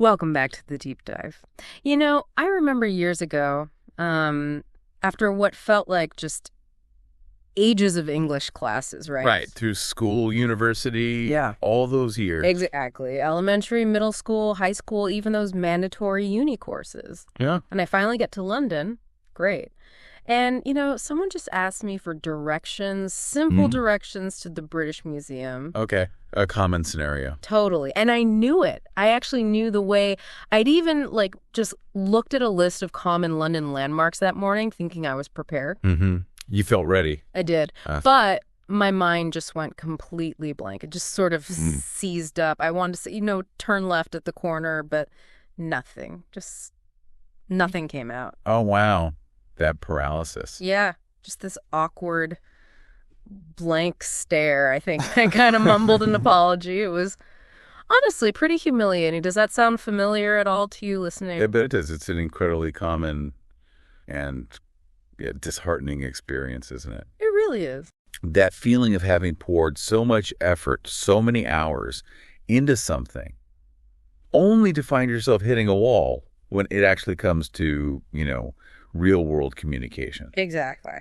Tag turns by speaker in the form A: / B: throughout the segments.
A: Welcome back to the deep dive. I remember years ago, after what felt like just ages of English classes, right?
B: Right, through school, university,
A: Yeah.
B: all those years.
A: Exactly. Elementary, middle school, high school, even those mandatory uni courses.
B: Yeah.
A: And I finally get to London. Great. And, someone just asked me for directions, simple directions to the British Museum.
B: Okay, a common scenario.
A: Totally. And I knew it. I actually knew the way. I'd even, just looked at a list of common London landmarks that morning, thinking I was prepared.
B: Mm-hmm. You felt ready.
A: I did. But my mind just went completely blank. It just sort of seized up. I wanted to say, turn left at the corner, but nothing. Just nothing came out.
B: Oh, wow. That paralysis.
A: Yeah. Just this awkward blank stare. I think I kind of mumbled an apology. It was honestly pretty humiliating. Does that sound familiar at all to you listening?
B: I bet it does. It's an incredibly common and disheartening experience, isn't it?
A: It really is.
B: That feeling of having poured so much effort, so many hours into something, only to find yourself hitting a wall when it actually comes to, real-world communication.
A: Exactly.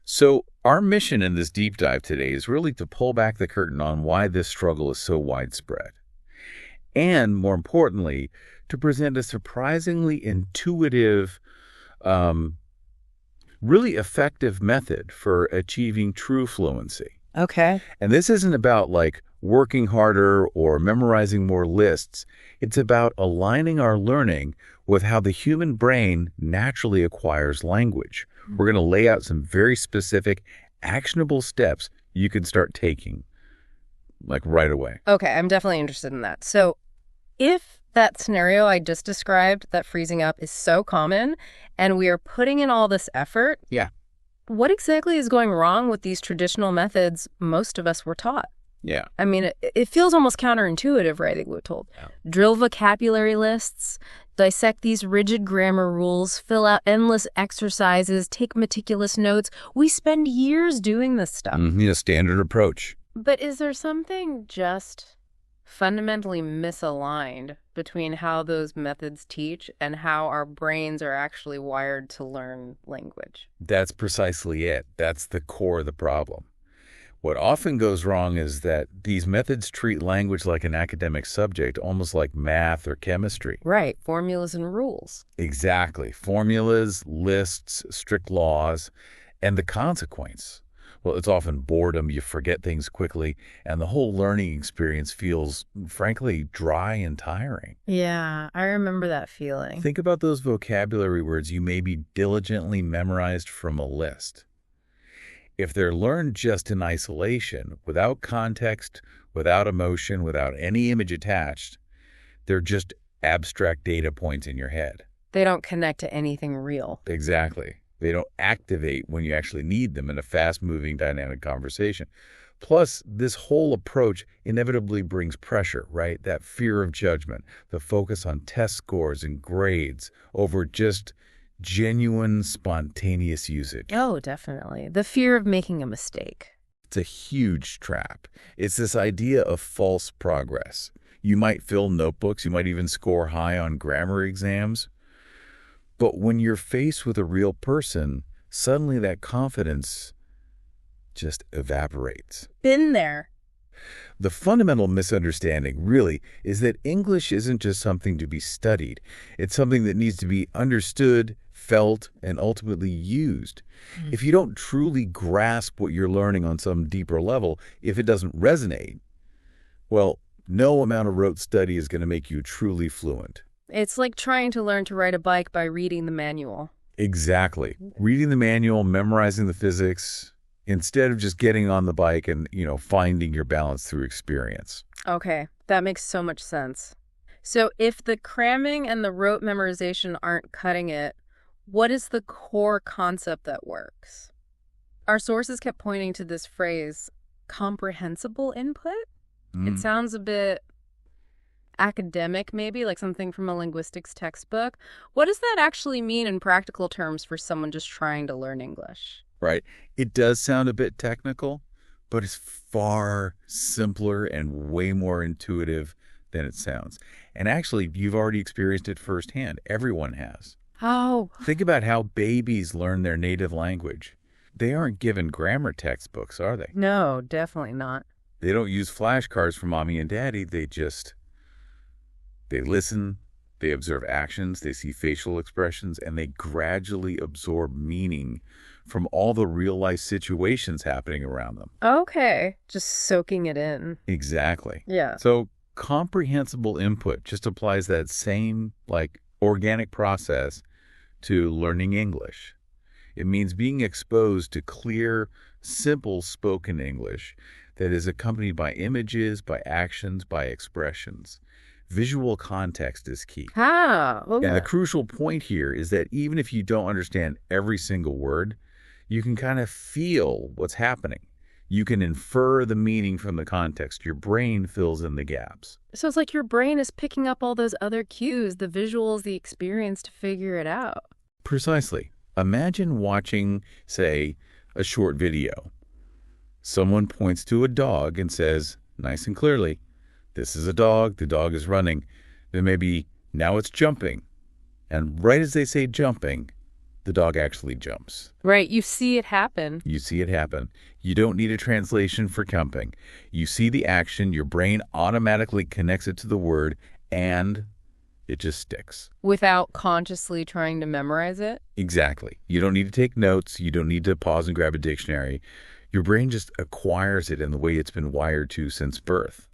B: So our mission in this deep dive today is really to pull back the curtain on why this struggle is so widespread. And more importantly, to present a surprisingly intuitive, really effective method for achieving true fluency.
A: Okay.
B: And this isn't about working harder or memorizing more lists. It's about aligning our learning with how the human brain naturally acquires language. We're going to lay out some very specific, actionable steps you can start taking, right away.
A: Okay, I'm definitely interested in that. So if that scenario I just described, that freezing up, is so common, and we are putting in all this effort,
B: Yeah.
A: what exactly is going wrong with these traditional methods most of us were taught?
B: Yeah.
A: I mean, it feels almost counterintuitive, right? We're told.
B: Yeah.
A: Drill vocabulary lists, dissect these rigid grammar rules, fill out endless exercises, take meticulous notes. We spend years doing this stuff.
B: Standard approach.
A: But is there something just fundamentally misaligned between how those methods teach and how our brains are actually wired to learn language?
B: That's precisely it. That's the core of the problem. What often goes wrong is that these methods treat language like an academic subject, almost like math or chemistry.
A: Right, formulas and rules.
B: Exactly. Formulas, lists, strict laws, and the consequence. Well, it's often boredom, you forget things quickly, and the whole learning experience feels, frankly, dry and tiring.
A: Yeah, I remember that feeling.
B: Think about those vocabulary words you maybe diligently memorized from a list. If they're learned just in isolation, without context, without emotion, without any image attached, they're just abstract data points in your head.
A: They don't connect to anything real.
B: Exactly. They don't activate when you actually need them in a fast-moving, dynamic conversation. Plus, this whole approach inevitably brings pressure, right? That fear of judgment, the focus on test scores and grades over just genuine, spontaneous usage.
A: Oh, definitely. The fear of making a mistake.
B: It's a huge trap. It's this idea of false progress. You might fill notebooks, you might even score high on grammar exams. But when you're faced with a real person, suddenly that confidence just evaporates.
A: Been there.
B: The fundamental misunderstanding, really, is that English isn't just something to be studied. It's something that needs to be understood, felt, and ultimately used. If you don't truly grasp what you're learning on some deeper level, if it doesn't resonate, well, no amount of rote study is going to make you truly fluent.
A: It's like trying to learn to ride a bike by reading the manual.
B: Exactly. Reading the manual, memorizing the physics, instead of just getting on the bike and, finding your balance through experience.
A: Okay, that makes so much sense. So if the cramming and the rote memorization aren't cutting it, what is the core concept that works? Our sources kept pointing to this phrase, comprehensible input. It sounds a bit academic, maybe, like something from a linguistics textbook. What does that actually mean in practical terms for someone just trying to learn English?
B: Right. It does sound a bit technical, but it's far simpler and way more intuitive than it sounds. And actually, you've already experienced it firsthand. Everyone has.
A: Oh,
B: Think about how babies learn their native language. They aren't given grammar textbooks, are they?
A: no, definitely not.
B: They don't use flashcards from mommy and daddy. They listen, they observe actions, they see facial expressions, and they gradually absorb meaning from all the real-life situations happening around them.
A: Okay, just soaking it in.
B: Exactly.
A: Yeah.
B: So comprehensible input just applies that same, organic process to learning English. It means being exposed to clear, simple spoken English that is accompanied by images, by actions, by expressions. Visual context is key.
A: Ah,
B: And
A: okay.
B: the crucial point here is that even if you don't understand every single word, you can kind of feel what's happening. You can infer the meaning from the context. Your brain fills in the gaps.
A: So it's like your brain is picking up all those other cues, the visuals, the experience to figure it out.
B: Precisely. Imagine watching, say, a short video. Someone points to a dog and says, nice and clearly, this is a dog, the dog is running. Then maybe, now it's jumping. And right as they say jumping, the dog actually jumps.
A: Right, you see it happen.
B: You see it happen. You don't need a translation for jumping. You see the action, your brain automatically connects it to the word, and it just sticks.
A: Without consciously trying to memorize it?
B: Exactly. You don't need to take notes. You don't need to pause and grab a dictionary. Your brain just acquires it in the way it's been wired to since birth.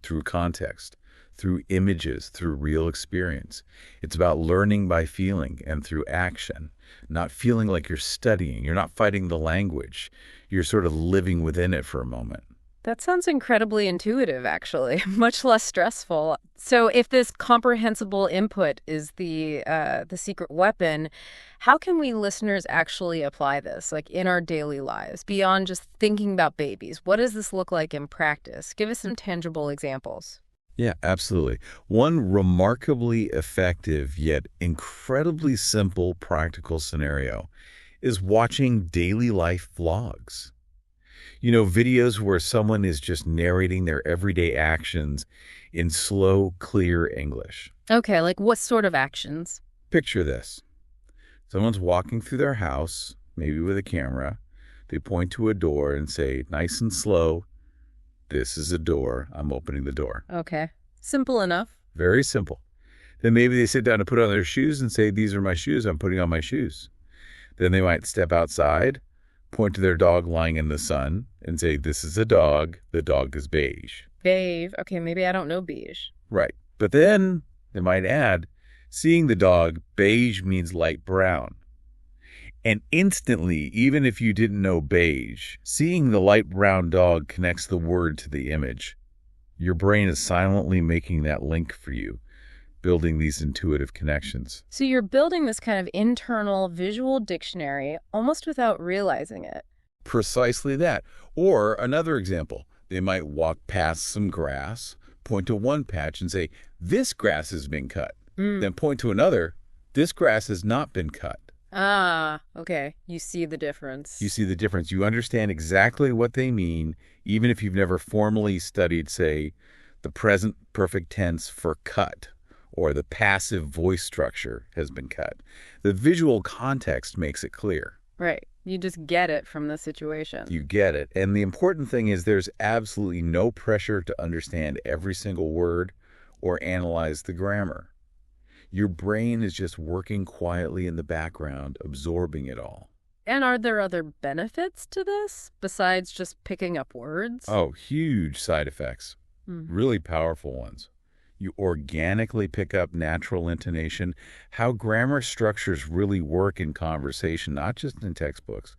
B: Through context, through images, through real experience. It's about learning by feeling and through action, not feeling like you're studying. You're not fighting the language. You're sort of living within it for a moment.
A: That sounds incredibly intuitive, actually, much less stressful. So if this comprehensible input is the secret weapon, how can we listeners actually apply this, like in our daily lives, beyond just thinking about babies? What does this look like in practice? Give us some tangible examples.
B: Yeah, absolutely. One remarkably effective yet incredibly simple practical scenario is watching daily life vlogs. Videos where someone is just narrating their everyday actions in slow, clear English.
A: Okay, like what sort of actions?
B: Picture this. Someone's walking through their house, maybe with a camera. They point to a door and say, nice and slow, this is a door, I'm opening the door.
A: Okay, simple enough.
B: Very simple. Then maybe they sit down to put on their shoes and say, these are my shoes, I'm putting on my shoes. Then they might step outside, point to their dog lying in the sun, and say, this is a dog, the dog is beige.
A: Beige. Okay, maybe I don't know beige.
B: Right. But then they might add, seeing the dog, beige means light brown. And instantly, even if you didn't know beige, seeing the light brown dog connects the word to the image. Your brain is silently making that link for you, building these intuitive connections.
A: So you're building this kind of internal visual dictionary almost without realizing it.
B: Precisely that. Or another example, they might walk past some grass, point to one patch and say, this grass has been cut. Then point to another, this grass has not been cut.
A: Ah, okay. You see the difference.
B: You see the difference. You understand exactly what they mean, even if you've never formally studied, say, the present perfect tense for cut, or the passive voice structure has been cut. The visual context makes it clear.
A: Right. You just get it from the situation.
B: You get it. And the important thing is there's absolutely no pressure to understand every single word or analyze the grammar. Your brain is just working quietly in the background, absorbing it all.
A: And are there other benefits to this besides just picking up words?
B: Oh, huge side effects. Really powerful ones. You organically pick up natural intonation, how grammar structures really work in conversation, not just in textbooks.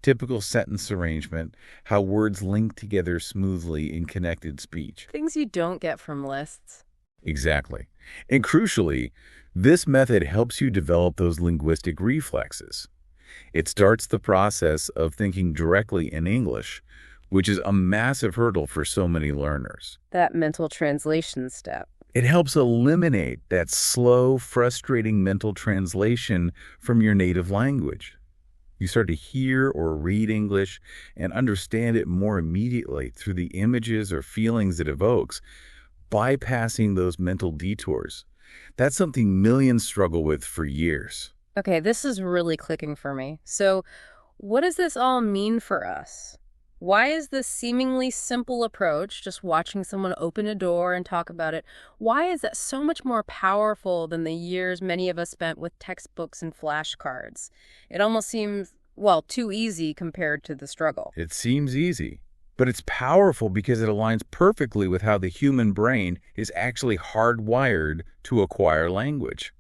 B: Typical sentence arrangement, how words link together smoothly in connected speech.
A: Things you don't get from lists.
B: Exactly. And crucially, this method helps you develop those linguistic reflexes. It starts the process of thinking directly in English, which is a massive hurdle for so many learners.
A: That mental translation step.
B: It helps eliminate that slow, frustrating mental translation from your native language. You start to hear or read English and understand it more immediately through the images or feelings it evokes, bypassing those mental detours. That's something millions struggle with for years.
A: Okay, this is really clicking for me. So, what does this all mean for us? Why is this seemingly simple approach, just watching someone open a door and talk about it, why is that so much more powerful than the years many of us spent with textbooks and flashcards? It almost seems, well, too easy compared to the struggle.
B: It seems easy, but it's powerful because it aligns perfectly with how the human brain is actually hardwired to acquire language.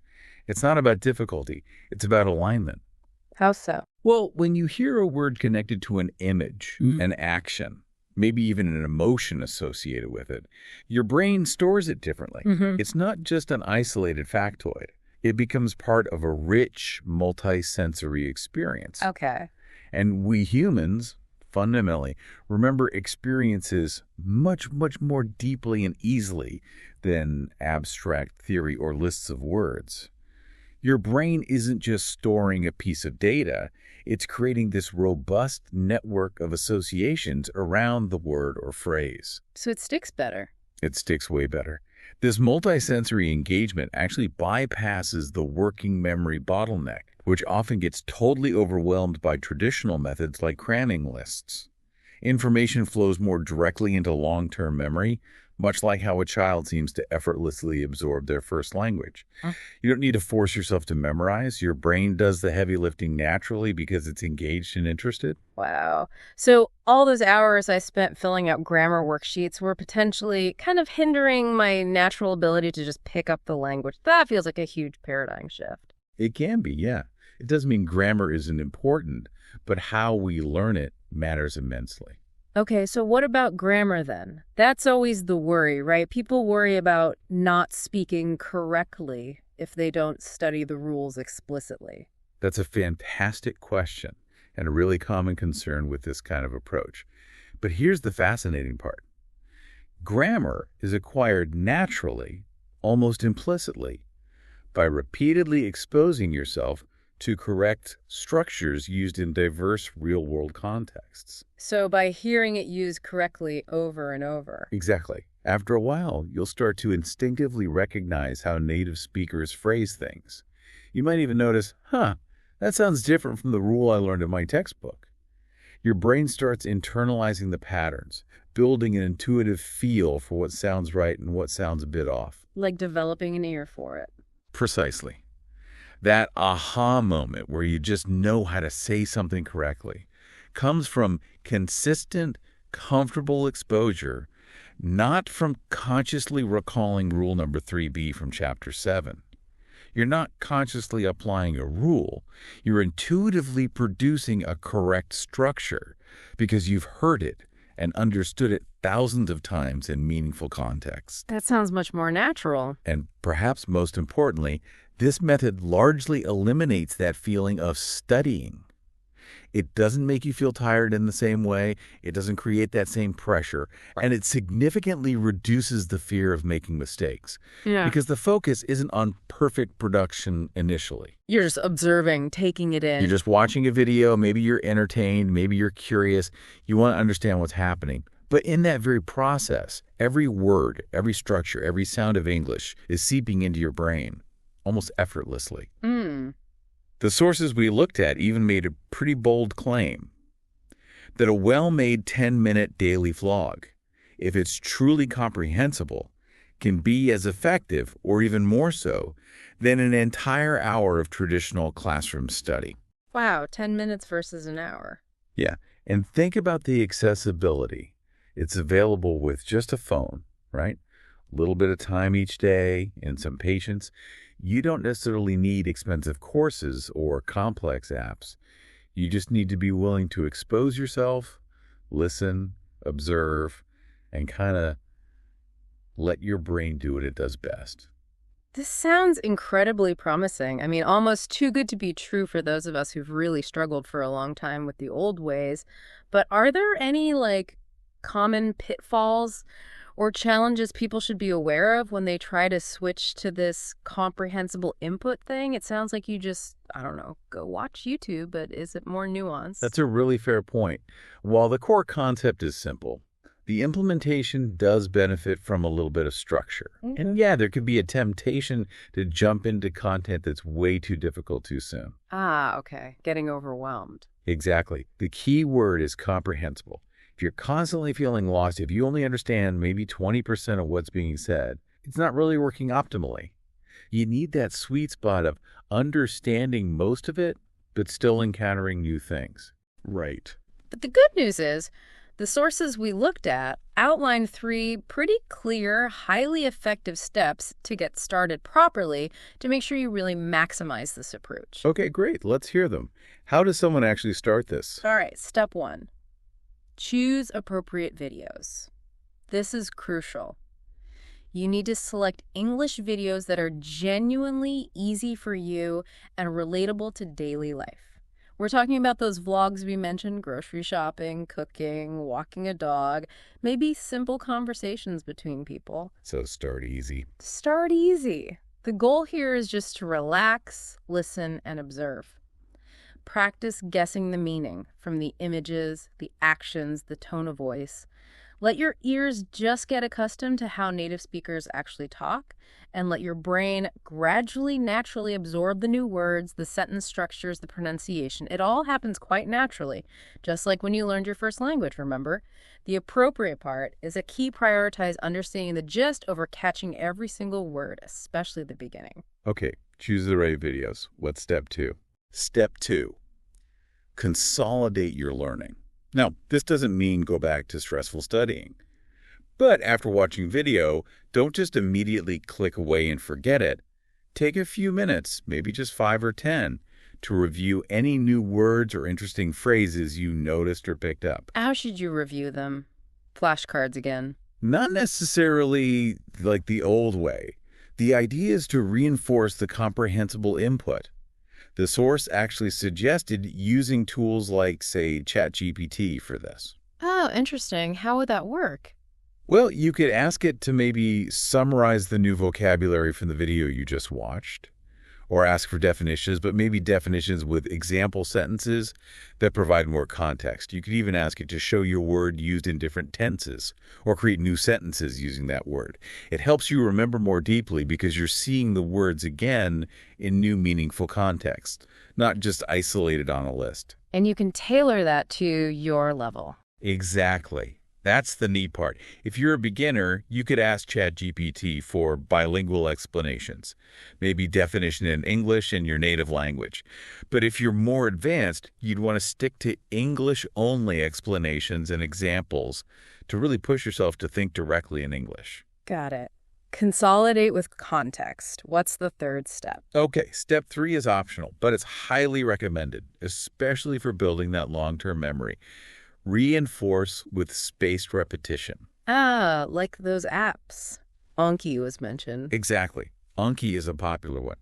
B: It's not about difficulty, it's about alignment.
A: How so?
B: Well, when you hear a word connected to an image, an action, maybe even an emotion associated with it, your brain stores it differently. It's not just an isolated factoid. It becomes part of a rich, multi-sensory experience.
A: Okay.
B: And we humans, fundamentally, remember experiences much, much more deeply and easily than abstract theory or lists of words. Your brain isn't just storing a piece of data, it's creating this robust network of associations around the word or phrase.
A: So it sticks better.
B: It sticks way better. This multisensory engagement actually bypasses the working memory bottleneck, which often gets totally overwhelmed by traditional methods like cramming lists. Information flows more directly into long-term memory, much like how a child seems to effortlessly absorb their first language. You don't need to force yourself to memorize. Your brain does the heavy lifting naturally because it's engaged and interested.
A: Wow. So all those hours I spent filling out grammar worksheets were potentially kind of hindering my natural ability to just pick up the language. That feels like a huge paradigm shift.
B: It can be, yeah. It doesn't mean grammar isn't important, but how we learn it matters immensely.
A: Okay, so what about grammar then? That's always the worry, right? People worry about not speaking correctly if they don't study the rules explicitly.
B: That's a fantastic question and a really common concern with this kind of approach. But here's the fascinating part. Grammar is acquired naturally, almost implicitly, by repeatedly exposing yourself to correct structures used in diverse real-world contexts.
A: So by hearing it used correctly over and over.
B: Exactly. After a while, you'll start to instinctively recognize how native speakers phrase things. You might even notice, that sounds different from the rule I learned in my textbook. Your brain starts internalizing the patterns, building an intuitive feel for what sounds right and what sounds a bit off.
A: Like developing an ear for it.
B: Precisely. That aha moment where you just know how to say something correctly comes from consistent, comfortable exposure, not from consciously recalling rule number 3B from chapter 7. You're not consciously applying a rule. You're intuitively producing a correct structure because you've heard it and understood it thousands of times in meaningful contexts.
A: That sounds much more natural.
B: And perhaps most importantly, this method largely eliminates that feeling of studying. It doesn't make you feel tired in the same way. It doesn't create that same pressure. And it significantly reduces the fear of making mistakes. Because the focus isn't on perfect production initially.
A: You're just observing, taking it in.
B: You're just watching a video. Maybe you're entertained. Maybe you're curious. You want to understand what's happening. But in that very process, every word, every structure, every sound of English is seeping into your brain almost effortlessly. The sources we looked at even made a pretty bold claim that a well-made 10-minute daily vlog, if it's truly comprehensible, can be as effective, or even more so, than an entire hour of traditional classroom study.
A: Wow, 10 minutes versus an hour.
B: Yeah, and think about the accessibility. It's available with just a phone, right? A little bit of time each day and some patience. You don't necessarily need expensive courses or complex apps. You just need to be willing to expose yourself, listen, observe, and kind of let your brain do what it does best.
A: This sounds incredibly promising. I mean, almost too good to be true for those of us who've really struggled for a long time with the old ways. But are there any, common pitfalls or challenges people should be aware of when they try to switch to this comprehensible input thing? It sounds like you just, go watch YouTube, but is it more nuanced?
B: That's a really fair point. While the core concept is simple, The implementation does benefit from a little bit of structure.
A: Okay.
B: And yeah, there could be a temptation to jump into content that's way too difficult too soon.
A: Ah, okay. Getting overwhelmed.
B: Exactly. The key word is comprehensible. If you're constantly feeling lost, if you only understand maybe 20% of what's being said, it's not really working optimally. You need that sweet spot of understanding most of it, but still encountering new things. Right.
A: But the good news is, the sources we looked at outline 3 pretty clear, highly effective steps to get started properly to make sure you really maximize this approach.
B: Okay, great. Let's hear them. How does someone actually start this?
A: All right, step 1. Choose appropriate videos. This is crucial. You need to select English videos that are genuinely easy for you and relatable to daily life. We're talking about those vlogs we mentioned, grocery shopping, cooking, walking a dog, maybe simple conversations between people.
B: So start easy.
A: Start easy. The goal here is just to relax, listen, and observe. Practice guessing the meaning from the images, the actions, the tone of voice. Let your ears just get accustomed to how native speakers actually talk, and let your brain gradually, naturally absorb the new words, the sentence structures, the pronunciation. It all happens quite naturally, just like when you learned your first language, remember? The appropriate part is to prioritize understanding the gist over catching every single word, especially the beginning.
B: Okay, choose the right videos. What's step 2? Step 2, consolidate your learning. Now, this doesn't mean go back to stressful studying. But after watching video, don't just immediately click away and forget it. Take a few minutes, maybe just 5 or 10, to review any new words or interesting phrases you noticed or picked up.
A: How should you review them? Flashcards again.
B: Not necessarily like the old way. The idea is to reinforce the comprehensible input. The source actually suggested using tools like, say, ChatGPT for this.
A: Oh, interesting. How would that work?
B: Well, you could ask it to maybe summarize the new vocabulary from the video you just watched, or ask for definitions, but maybe definitions with example sentences that provide more context. You could even ask it to show your word used in different tenses, or create new sentences using that word. It helps you remember more deeply because you're seeing the words again in new meaningful context, not just isolated on a list.
A: And you can tailor that to your level.
B: Exactly. That's the neat part. If you're a beginner, you could ask ChatGPT for bilingual explanations, maybe definition in English and your native language. But if you're more advanced, you'd want to stick to English-only explanations and examples to really push yourself to think directly in English.
A: Got it. Consolidate with context. What's the 3rd step?
B: Okay, step 3 is optional, but it's highly recommended, especially for building that long-term memory. Reinforce with spaced repetition.
A: Ah, like those apps. Anki was mentioned.
B: Exactly. Anki is a popular one.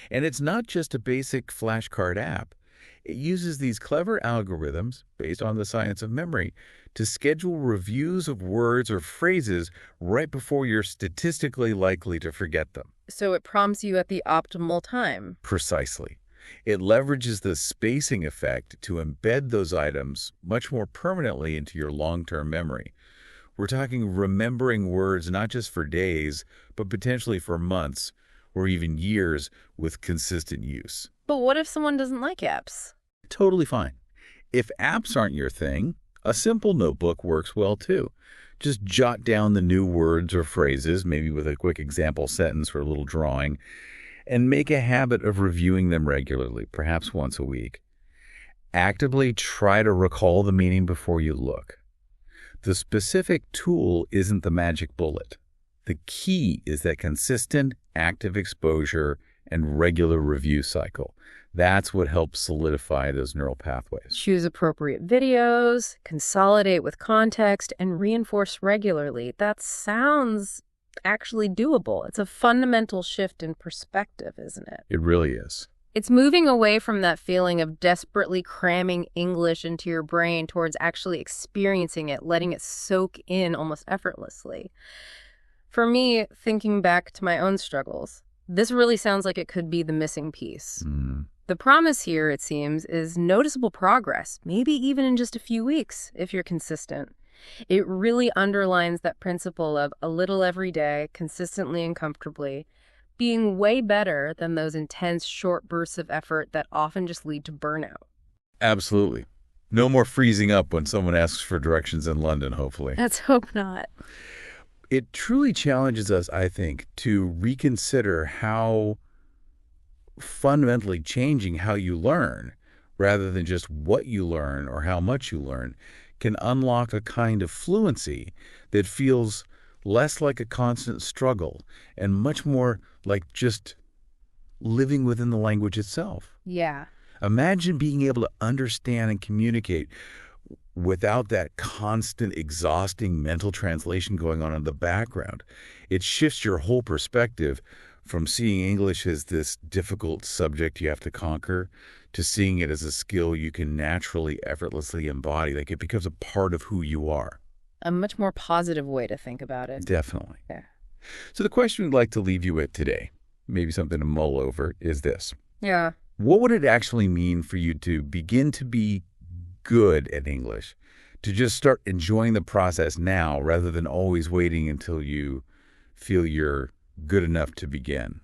B: And it's not just a basic flashcard app. It uses these clever algorithms, based on the science of memory, to schedule reviews of words or phrases right before you're statistically likely to forget them.
A: So it prompts you at the optimal time.
B: Precisely. It leverages the spacing effect to embed those items much more permanently into your long-term memory. We're talking remembering words not just for days, but potentially for months or even years with consistent use.
A: But what if someone doesn't like apps?
B: Totally fine. If apps aren't your thing, a simple notebook works well too. Just jot down the new words or phrases, maybe with a quick example sentence or a little drawing, and make a habit of reviewing them regularly, perhaps once a week. Actively try to recall the meaning before you look. The specific tool isn't the magic bullet. The key is that consistent, active exposure and regular review cycle. That's what helps solidify those neural pathways.
A: Choose appropriate videos, consolidate with context, and reinforce regularly. That sounds actually doable. It's a fundamental shift in perspective, isn't it?
B: It really is.
A: It's moving away from that feeling of desperately cramming English into your brain towards actually experiencing it, letting it soak in almost effortlessly. For me, thinking back to my own struggles, this really sounds like it could be the missing piece. The promise here, it seems, is noticeable progress, maybe even in just a few weeks if you're consistent. It really underlines that principle of a little every day, consistently and comfortably, being way better than those intense short bursts of effort that often just lead to burnout.
B: Absolutely. No more freezing up when someone asks for directions in London, hopefully.
A: Let's hope not.
B: It truly challenges us, I think, to reconsider how fundamentally changing how you learn, rather than just what you learn or how much you learn, can unlock a kind of fluency that feels less like a constant struggle and much more like just living within the language itself.
A: Yeah.
B: Imagine being able to understand and communicate without that constant, exhausting mental translation going on in the background. It shifts your whole perspective from seeing English as this difficult subject you have to conquer to seeing it as a skill you can naturally, effortlessly embody. Like, it becomes a part of who you are.
A: A much more positive way to think about it.
B: Definitely.
A: Yeah.
B: So the question we'd like to leave you with today, maybe something to mull over, is this.
A: Yeah.
B: What would it actually mean for you to begin to be good at English, to just start enjoying the process now rather than always waiting until you feel you're good enough to begin?